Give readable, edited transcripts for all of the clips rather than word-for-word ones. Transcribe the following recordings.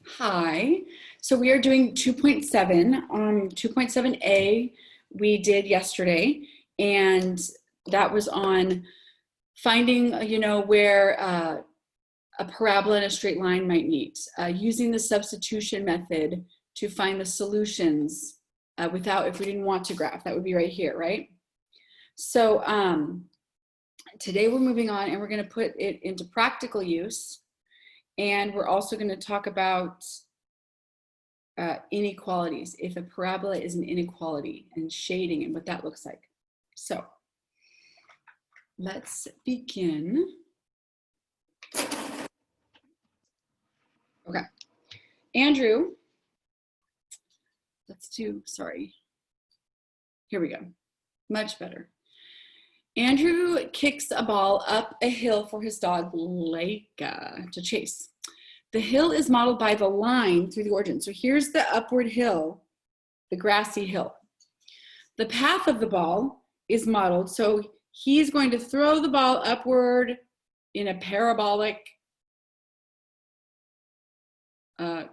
Hi. So we are doing 2.7. 2.7a we did yesterday, and that was on finding, where a parabola and a straight line might meet, using the substitution method to find the solutions if we didn't want to graph. That would be right here, right? So today we're moving on, and we're going to put it into practical use. And we're also going to talk about inequalities, if a parabola is an inequality, and shading and what that looks like. So let's begin. Okay, Andrew, here we go, much better. Andrew kicks a ball up a hill for his dog, Leica, to chase. The hill is modeled by the line through the origin. So here's the upward hill, the grassy hill. The path of the ball is modeled, so he's going to throw the ball upward in a parabolic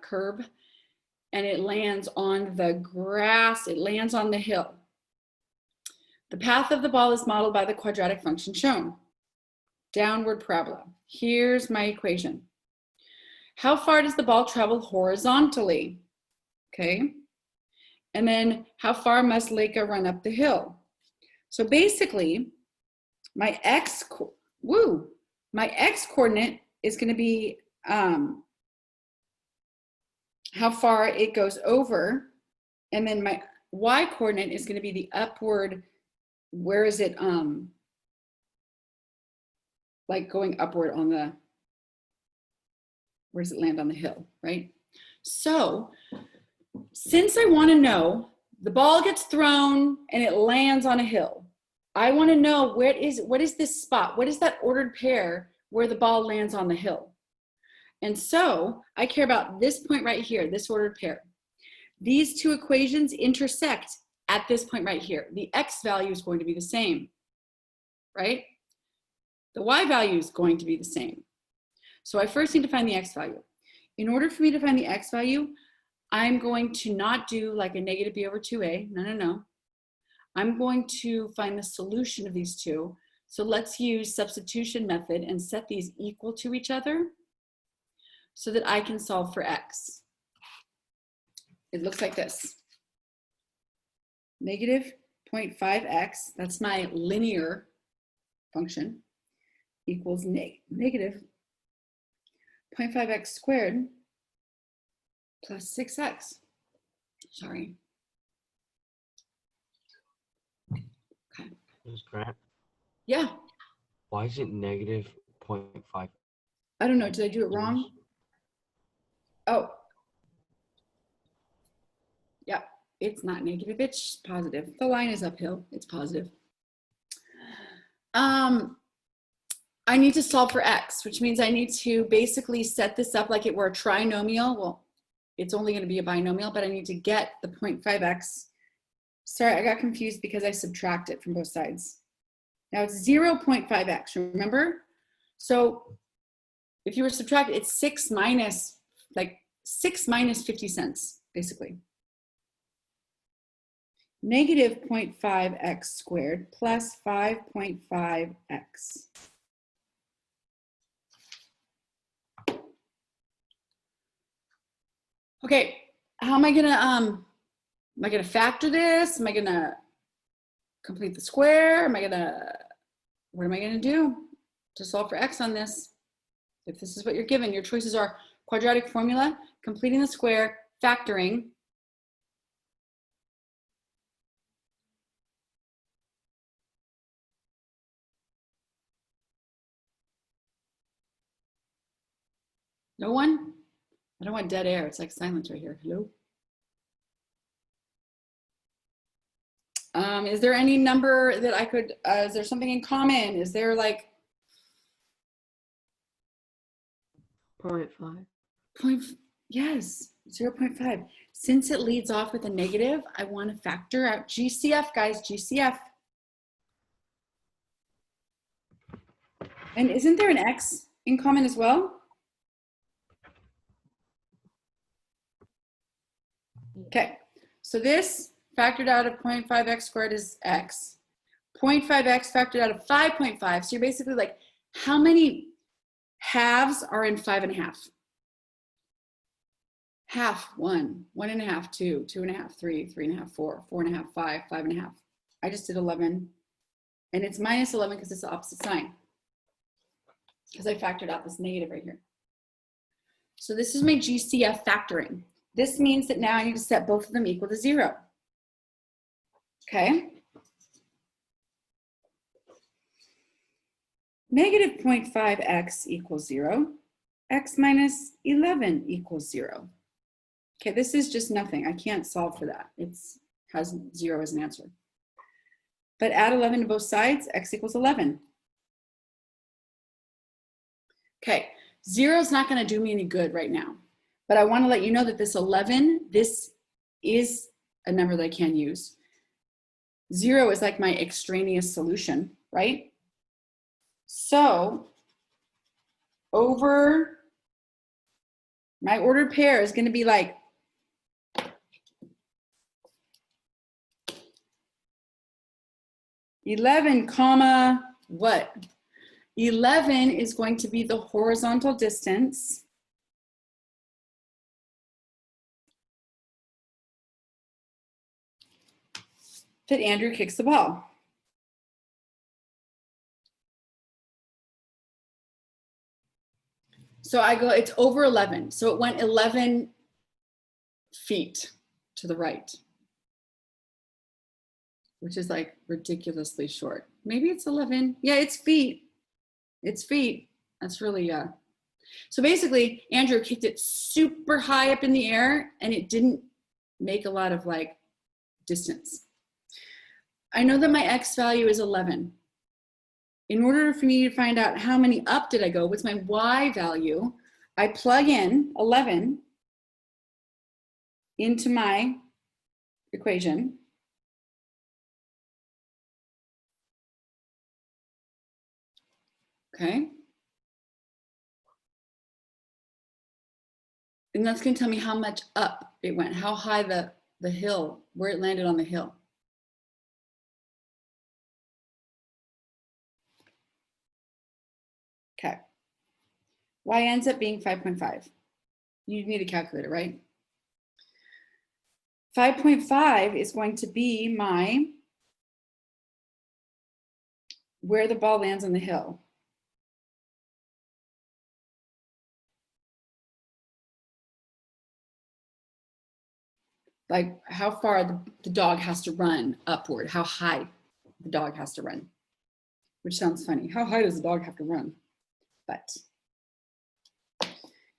curve, and it lands on the grass, it lands on the hill. The path of the ball is modeled by the quadratic function shown. Downward parabola. Here's my equation. How far does the ball travel horizontally? Okay. And then how far must Leica run up the hill? So basically, my x coordinate is going to be how far it goes over, and then my y coordinate is going to be the upward. Where is it like going upward on the, where does it land on the hill, right? So since I want to know, the ball gets thrown and it lands on a hill, I want to know what is this spot? What is that ordered pair where the ball lands on the hill? And so I care about this point right here, this ordered pair. These two equations intersect at this point right here. The x value is going to be the same, right? The y value is going to be the same. So I first need to find the x value. In order for me to find the x value, I'm going to not do like a negative b over 2a. No. I'm going to find the solution of these two. So let's use substitution method and set these equal to each other so that I can solve for x. It looks like this. Negative 0.5x, that's my linear function, equals negative 0.5x squared plus 6x. Sorry. Okay. Ms. Grant? Yeah. Why is it negative 0.5? I don't know. Did I do it wrong? Oh. Yeah. It's not negative. It's positive. The line is uphill. It's positive. I need to solve for x, which means I need to basically set this up like it were a trinomial. Well, it's only going to be a binomial, but I need to get the 0.5x. Sorry, I got confused because I subtracted from both sides. Now it's 0.5x, remember? So if you were to subtract, it's 6 minus 50 cents, basically. Negative 0.5x squared plus 5.5x. Okay, how am I gonna factor this? Am I gonna complete the square? What am I gonna do to solve for x on this? If this is what you're given, your choices are quadratic formula, completing the square, factoring. No one? I don't want dead air. It's like silence right here. Hello? Is there any number that I could, is there something in common? Is there like 0.5. Yes, 0.5. Since it leads off with a negative, I want to factor out GCF, guys, GCF. And isn't there an X in common as well? Okay, so this factored out of 0.5x squared is x. 0.5x factored out of 5.5. So you're basically like, how many halves are in 5.5? Half, 1, 1.5, 2, 2.5, 3, 3.5, 4, 4.5, 5, 5.5. I just did 11. And it's minus 11 because it's the opposite sign. Because I factored out this negative right here. So this is my GCF factoring. This means that now I need to set both of them equal to 0. Okay? Negative 0.5x equals 0. X minus 11 equals 0. Okay, this is just nothing. I can't solve for that. It has 0 as an answer. But add 11 to both sides, x equals 11. Okay, 0 is not going to do me any good right now. But I want to let you know that this 11, this is a number that I can use. 0 is like my extraneous solution, right? So over my ordered pair is going to be like (11, what? 11 is going to be the horizontal distance that Andrew kicks the ball. So I go, it's over 11. So it went 11 feet to the right, which is like ridiculously short. Maybe it's 11. Yeah, it's feet. It's feet. That's really, So basically, Andrew kicked it super high up in the air and it didn't make a lot of like distance. I know that my X value is 11. In order for me to find out how many up did I go, what's my Y value, I plug in 11 into my equation. Okay. And that's going to tell me how much up it went, how high the hill, where it landed on the hill. Okay. Y ends up being 5.5. You need a calculator, right? 5.5 is going to be my, where the ball lands on the hill. Like how far the dog has to run upward, how high the dog has to run, which sounds funny. How high does the dog have to run? But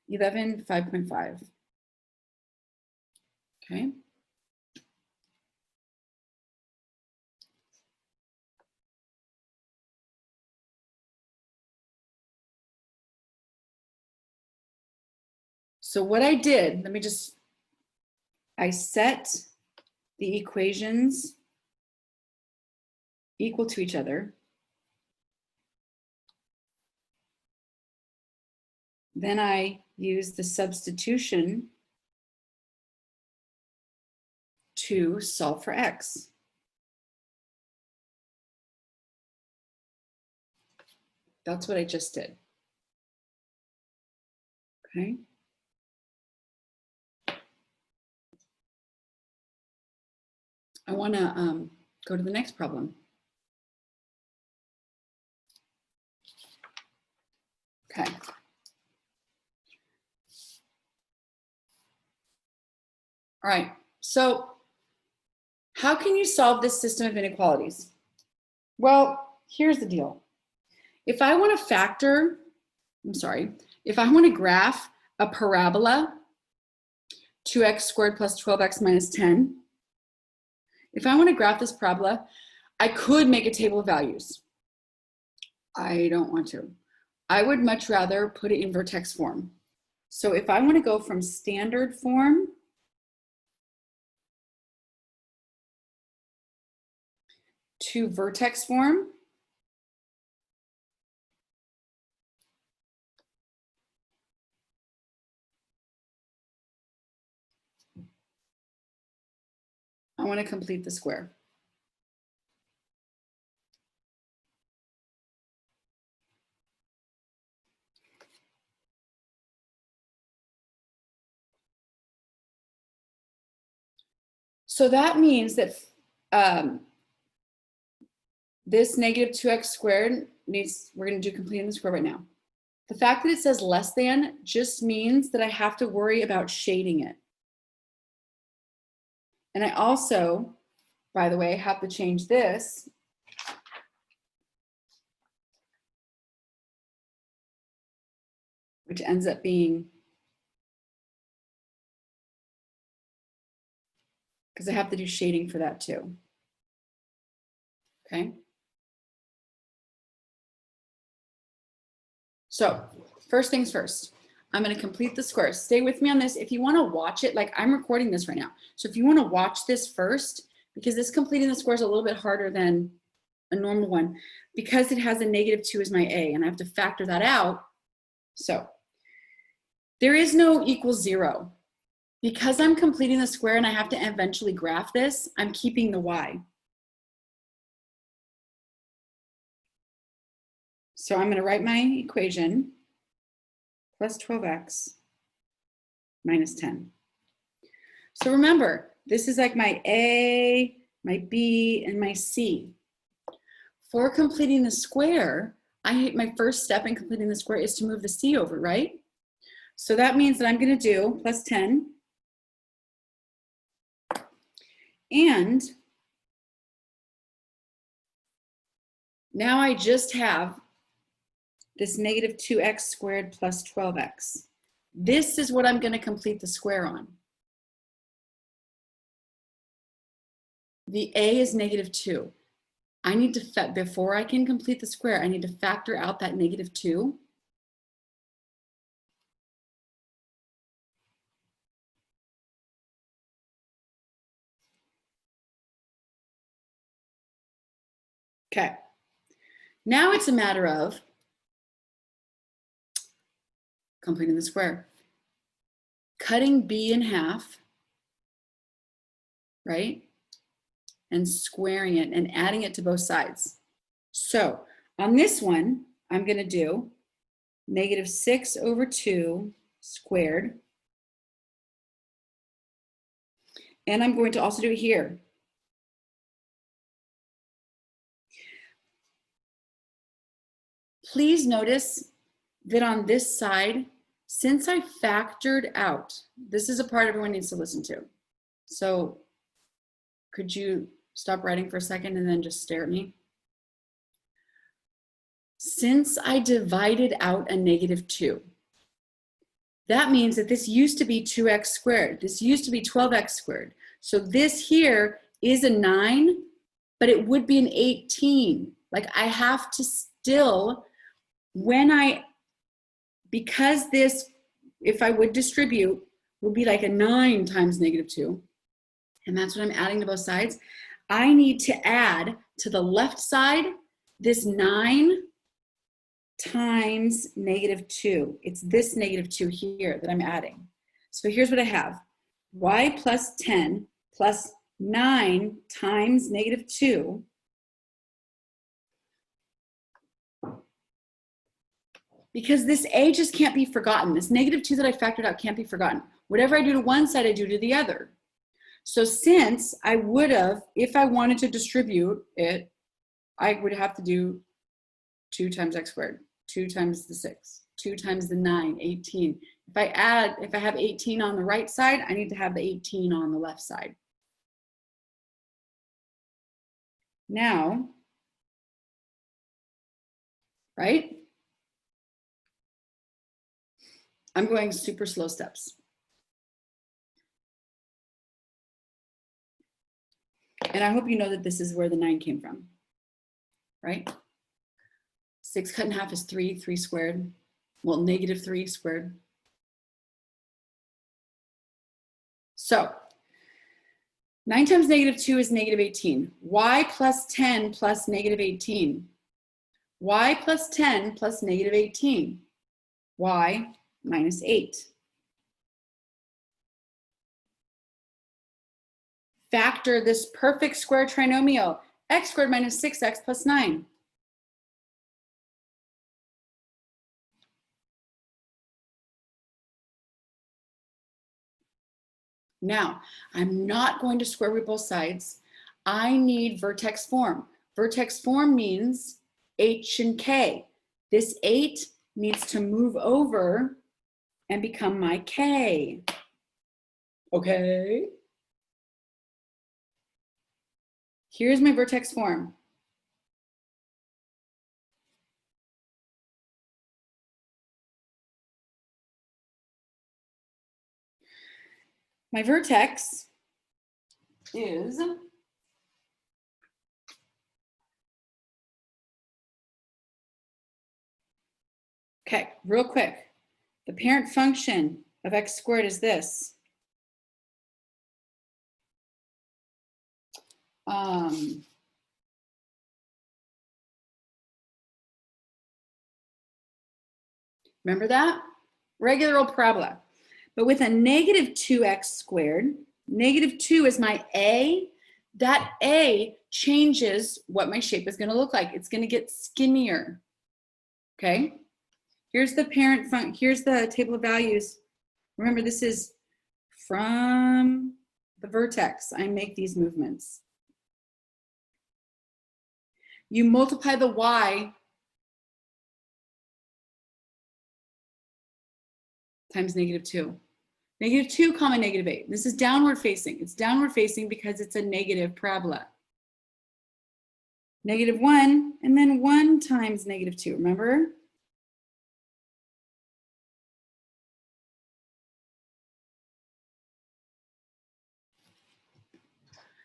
11, 5.5. Okay. So what I did, I set the equations equal to each other. Then I use the substitution to solve for X. That's what I just did. Okay. I want to go to the next problem. Okay. All right. So how can you solve this system of inequalities? Well, here's the deal. If I want to if I want to graph a parabola, 2x squared plus 12x minus 10, if I want to graph this parabola, I could make a table of values. I don't want to. I would much rather put it in vertex form. So if I want to go from standard form to vertex form, I want to complete the square. So that means that this negative 2x squared needs, we're going to do completing the square right now. The fact that it says less than just means that I have to worry about shading it. And I also, by the way, have to change this which ends up being, because I have to do shading for that too. Okay. So first things first, I'm going to complete the square. Stay with me on this. If you want to watch it, like I'm recording this right now. So if you want to watch this first, because this completing the square is a little bit harder than a normal one, because it has a -2 as my A, and I have to factor that out. So there is no equals 0. Because I'm completing the square and I have to eventually graph this, I'm keeping the Y. So I'm going to write my equation, plus 12x minus 10. So remember, this is like my A, my B, and my C. For completing the square, my first step in completing the square is to move the C over, right? So that means that I'm going to do plus 10. And now I just have this -2x squared plus 12x. This is what I'm going to complete the square on. The A is -2. I need to, before I can complete the square, I need to factor out that -2. Okay. Now it's a matter of completing the square. Cutting B in half, right? And squaring it and adding it to both sides. So on this one, I'm going to do -6/2 squared. And I'm going to also do it here. Please notice that on this side, since I factored out, this is a part everyone needs to listen to. So could you stop writing for a second and then just stare at me? Since I divided out a -2, that means that this used to be 2x squared. This used to be 12x squared. So this here is a 9, but it would be an 18. Like I have to still, because this, if I would distribute, would be like a 9 times -2. And that's what I'm adding to both sides. I need to add to the left side this 9 times -2. It's this -2 here that I'm adding. So here's what I have. Y plus 10 plus 9 times -2 . Because this A just can't be forgotten. This -2 that I factored out can't be forgotten. Whatever I do to one side, I do to the other. So since I would have, if I wanted to distribute it, I would have to do 2 times x squared, 2 times the 6, 2 times the 9, 18. If I have 18 on the right side, I need to have the 18 on the left side. Now, right? I'm going super slow steps. And I hope you know that this is where the 9 came from, right? 6 cut in half is 3, 3 squared. Well, -3 squared. So 9 times -2 is -18. Y plus 10 plus -18. Y plus 10 plus -18. Y minus 8. factor this perfect square trinomial, x squared minus 6x plus 9. Now, I'm not going to square root both sides. I need vertex form. Vertex form means h and k. This 8 needs to move over and become my k. Okay? Here's my vertex form. My vertex is okay, real quick. The parent function of x squared is this. Remember that? Regular old parabola. But with a negative 2x squared, negative 2 is my a. That a changes what my shape is going to look like. It's going to get skinnier. Okay? Here's the parent function. Here's the table of values. Remember, this is from the vertex. I make these movements. You multiply the y times negative 2. Negative 2 comma negative 8. This is downward facing. It's downward facing because it's a negative parabola. Negative 1 and then 1 times negative 2. Remember?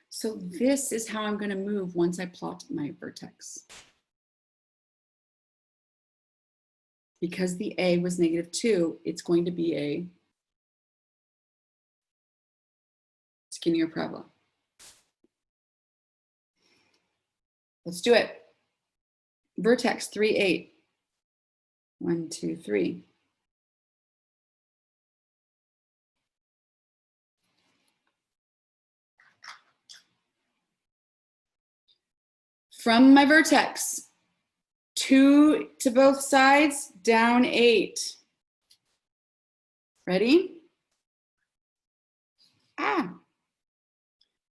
So this is how I'm going to move once I plot my vertex. Because the a was negative 2, it's going to be a skinnier parabola. Let's do it. Vertex 3, 8. 1, 2, 3. From my vertex, 2 to both sides, down 8. Ready?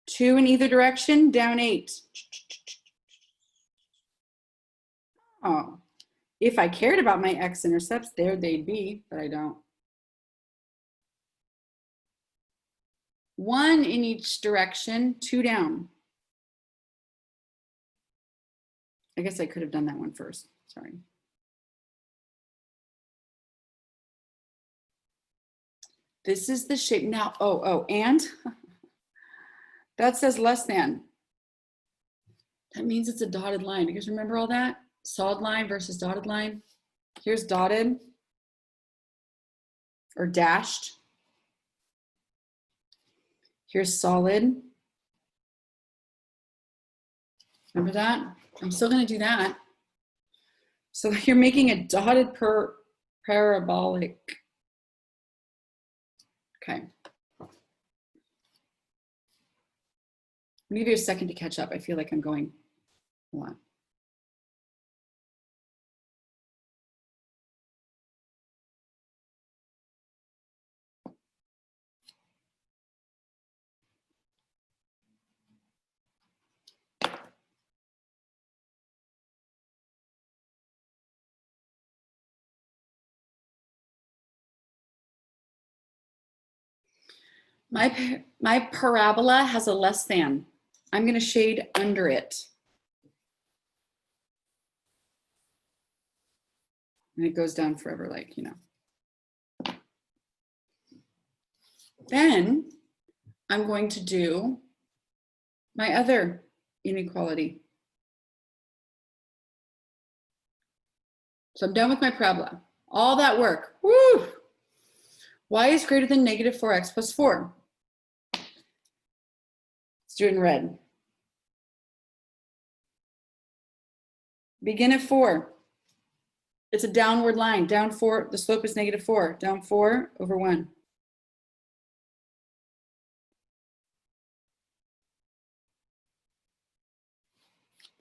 2 in either direction, down 8. Oh, if I cared about my x-intercepts, there they'd be, but I don't. 1 in each direction, 2 down. I guess I could have done that one first, sorry. This is the shape now, and that says less than. That means it's a dotted line. You guys remember all that? Solid line versus dotted line. Here's dotted or dashed. Here's solid. Remember that? I'm still going to do that. So you're making a dotted parabolic. Okay. I'll give you a second to catch up. I feel like I'm going a lot. My parabola has a less than. I'm going to shade under it. And it goes down forever, like, you know. Then I'm going to do my other inequality. So I'm done with my parabola. All that work. Woo! Y is greater than negative 4x plus 4. Let's do it in red. Begin at 4. It's a downward line. Down 4, the slope is negative 4. Down 4 over 1.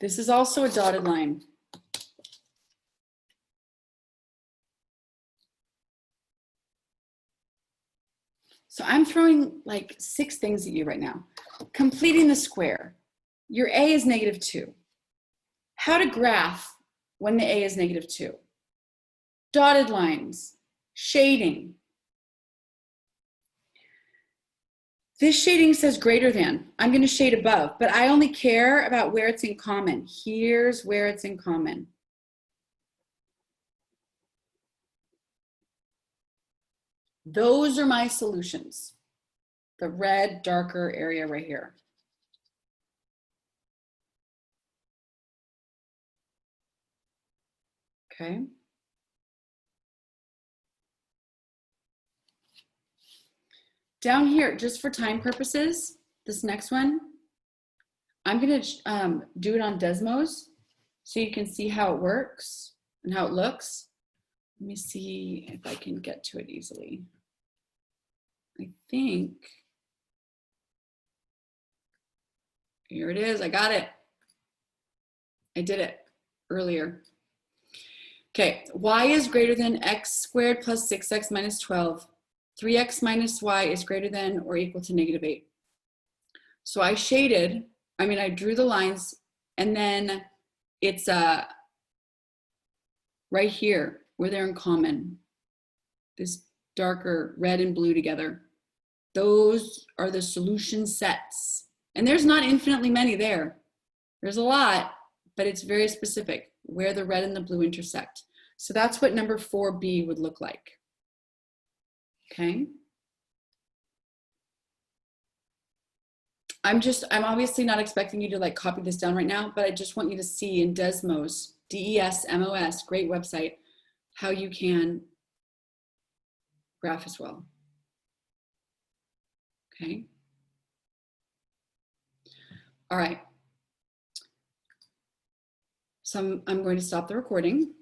This is also a dotted line. So I'm throwing like 6 things at you right now. Completing the square. Your A is -2. How to graph when the A is -2. Dotted lines, shading. This shading says greater than. I'm going to shade above, but I only care about where it's in common. Here's where it's in common. Those are my solutions. The red, darker area right here. Okay. Down here, just for time purposes, this next one, I'm going to do it on Desmos so you can see how it works and how it looks. Let me see if I can get to it easily. I think, here it is, I got it. I did it earlier. Okay, y is greater than x squared plus 6x minus 12. 3x minus y is greater than or equal to -8. So I shaded, I drew the lines, and then it's right here where they're in common. This darker red and blue together. Those are the solution sets. And there's not infinitely many there. There's a lot, but it's very specific where the red and the blue intersect. So that's what number 4B would look like. Okay. I'm obviously not expecting you to like copy this down right now, but I just want you to see in Desmos, Desmos, great website, how you can graph as well. Okay. All right. So I'm going to stop the recording.